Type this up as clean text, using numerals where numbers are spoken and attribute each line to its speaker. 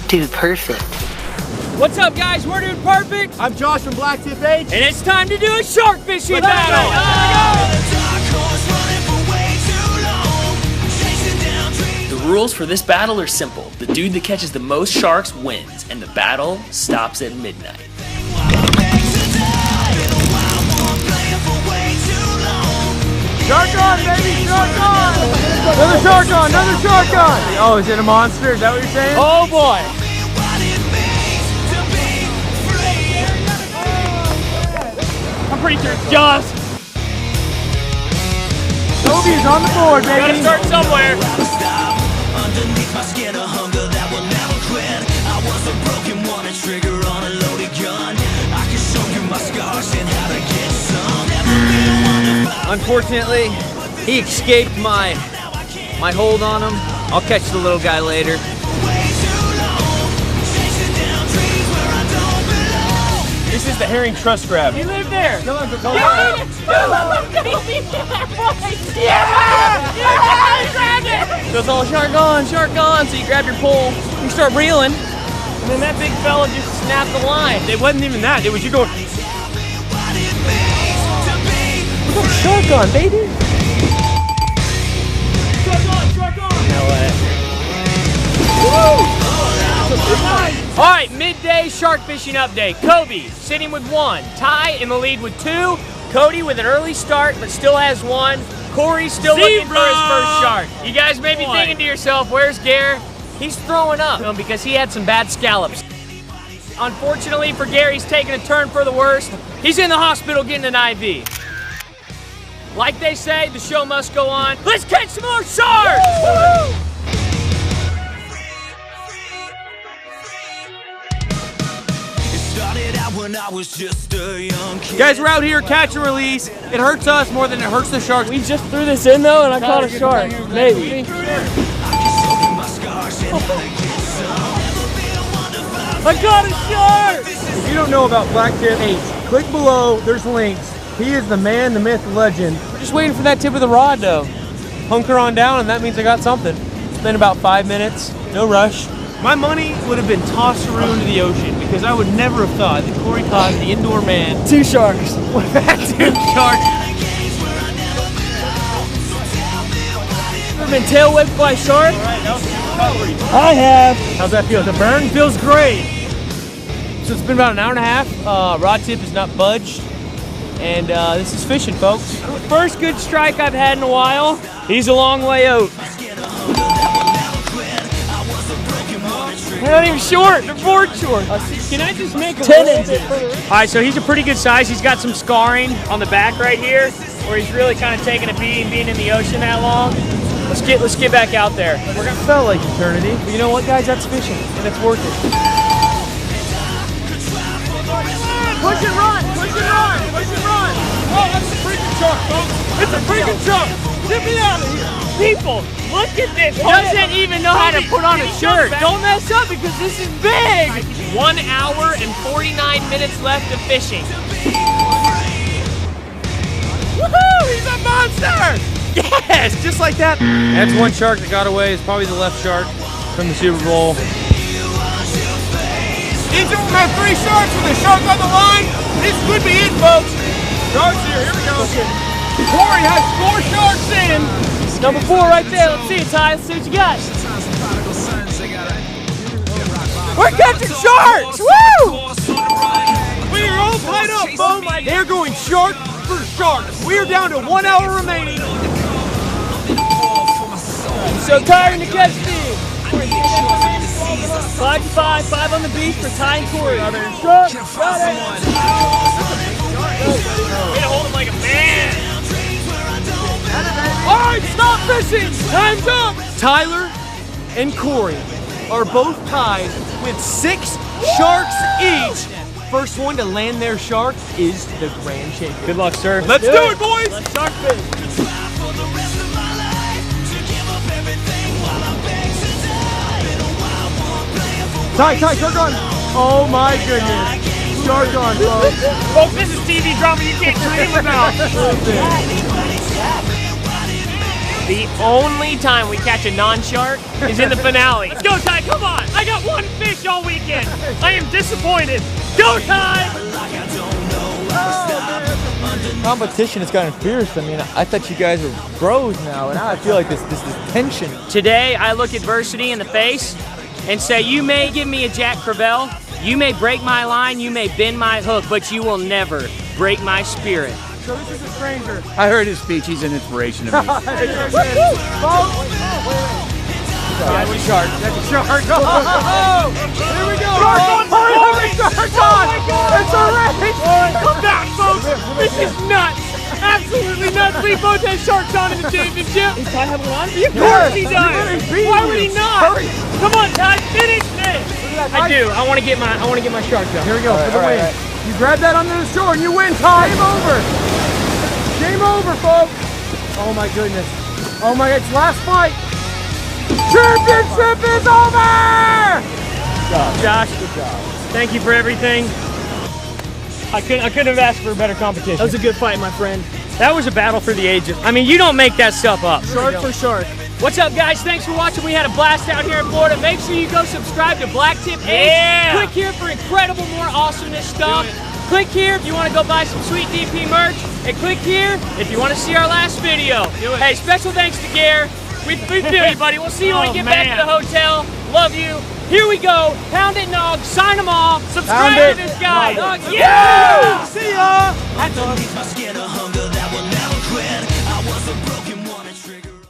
Speaker 1: Dude Perfect.
Speaker 2: What's up, guys? We're Dude Perfect.
Speaker 3: I'm Josh from Blacktip H.
Speaker 2: And it's time to do a shark fishing battle.
Speaker 4: The rules for this battle are simple. The dude that catches the most sharks wins, and the battle stops at midnight.
Speaker 3: Shark on, baby, shark on! Another shark on, another shark on! Oh, is it a monster? Is that what you're saying?
Speaker 2: Oh boy. I'm pretty sure it's Josh.
Speaker 3: Toby's on the board, baby.
Speaker 2: Gotta start somewhere.
Speaker 5: Underneath my skin, a hunger that will never quit. I was a broken one, a trigger on a loaded gun. I can show you my scars and how to get some.
Speaker 2: Unfortunately, he escaped my hold on him. I'll catch the little guy later.
Speaker 3: This is the herring truss grab.
Speaker 2: He lived there.
Speaker 3: Come on, go.
Speaker 2: Yeah! He grabbed it! Goes all shark on, so you grab your pole, you start reeling, and then that big fella just snapped the line.
Speaker 3: It wasn't even that. It was you going. We got a shark on, baby. Shark on.
Speaker 2: All right, midday shark fishing update. Kobe sitting with 1. Ty in the lead with 2. Cody with an early start, but still has 1. Corey still looking for his first shark. You guys may be thinking to yourself, where's Gare? He's throwing up because he had some bad scallops. Unfortunately for Gare, he's taking a turn for the worst. He's in the hospital getting an IV. Like they say, the show must go on. Let's catch some more sharks! Woo!
Speaker 5: When I was just a young kid.
Speaker 3: Guys, we're out here catch and release. It hurts us more than it hurts the sharks.
Speaker 2: We just threw this in though, and I caught a shark. Maybe. I caught a shark!
Speaker 3: If you don't know about Blacktip H, click below. There's links. He is the man, the myth, the legend.
Speaker 2: We're just waiting for that tip of the rod though. Hunker on down, and that means I got something. It's been about 5 minutes. No rush.
Speaker 3: My money would have been tossed through into the ocean because I would never have thought that Corey caught the indoor man.
Speaker 2: 2 sharks.
Speaker 3: Would have had 2 sharks.
Speaker 2: Ever been tail whipped by a shark?
Speaker 3: I have. How's that feel? The burn feels great.
Speaker 2: So it's been about an hour and a half. Rod tip is not budged. And this is fishing, folks. First good strike I've had in a while. He's a long way out. They're not even short, they're board short. Can I just make a 10 inches? All right, so he's a pretty good size. He's got some scarring on the back right here, where he's really kind of taking a beating being in the ocean that long. Let's get back out there.
Speaker 3: We're gonna feel like eternity.
Speaker 2: But you know what, guys? That's fishing, and it's worth it.
Speaker 3: Push and run! Push and run! Push and run! Oh, that's a freaking shark, folks! It's a freaking shark! Get me out of here!
Speaker 2: People, look at this. He doesn't even know how to put on a shirt. Don't mess up because this is big. 1 hour and 49 minutes left of fishing.
Speaker 3: Woohoo! He's a monster! Yes! Just like that. That's one shark that got away. It's probably the left shark from the Super Bowl. Each of them have 3 sharks with a shark on the line. This could be it, folks. Sharks here. Here we go. Corey has 4 sharks in.
Speaker 2: Number 4 right there. Let's see it, Ty. Let's see what you got.
Speaker 3: We're catching sharks! Woo! We are all tied up, folks. They're going shark for shark. We are down to 1 hour remaining.
Speaker 2: So tired to catch these. 5 to 5, 5 on the beach for Ty and Corey. Shark, got it. Way to hold him like a man.
Speaker 3: All right, stop fishing. Time's up. Tyler and Corey are both tied with 6 sharks each. First one to land their shark is the grand champion.
Speaker 2: Good luck, sir.
Speaker 3: Let's do it, boys.
Speaker 2: Let's shark fish.
Speaker 3: Ty, shark on. Oh my goodness. Shark on, folks.
Speaker 2: Folks, this is TV drama you can't dream about. The only time we catch a non-shark is in the finale. Let's go, Ty, come on. I got one fish all weekend. I am disappointed. Go, Ty!
Speaker 1: Competition has gotten fierce. I mean, I thought you guys were pros now, and now I feel like this tension.
Speaker 2: Today, I look adversity in the face and say, you may give me a Jack Crevalle, you may break my line, you may bend my hook, but you will never break my spirit.
Speaker 3: So this is a stranger.
Speaker 6: I heard his speech. He's an inspiration to me.
Speaker 3: That's a shark. That's a shark. Oh, here we go. Hurry up, shark on. It's a race.
Speaker 2: Come back, folks. This is nuts. Absolutely nuts. We both have sharks on in the championship. Does Ty have one on? Of course he does. Why would he not? Come on, Ty, finish this. I do. I want to get my shark done.
Speaker 3: Here we go for the win. You grab that under the shore and you win, Ty. Game over. Game over, folks. Oh my goodness. Oh my, it's last fight. Championship is over.
Speaker 2: Josh, thank you for everything. I couldn't have asked for a better competition. That was a good fight, my friend. That was a battle for the ages. I mean, you don't make that stuff up.
Speaker 3: Shark for shark.
Speaker 2: What's up, guys? Thanks for watching. We had a blast out here in Florida. Make sure you go subscribe to Blacktip 8. Yeah. Click here for incredible more awesomeness stuff. Click here if you want to go buy some sweet DP merch. And click here if you want to see our last video. Hey, special thanks to Gare. We feel you, buddy. We'll see you when we get back to the hotel. Love you. Here we go. Pound it, Nog. Sign them all. Subscribe to this guy. Yeah!
Speaker 3: See ya!
Speaker 5: Underneath my skin, a hunger that will never quit. I was a broken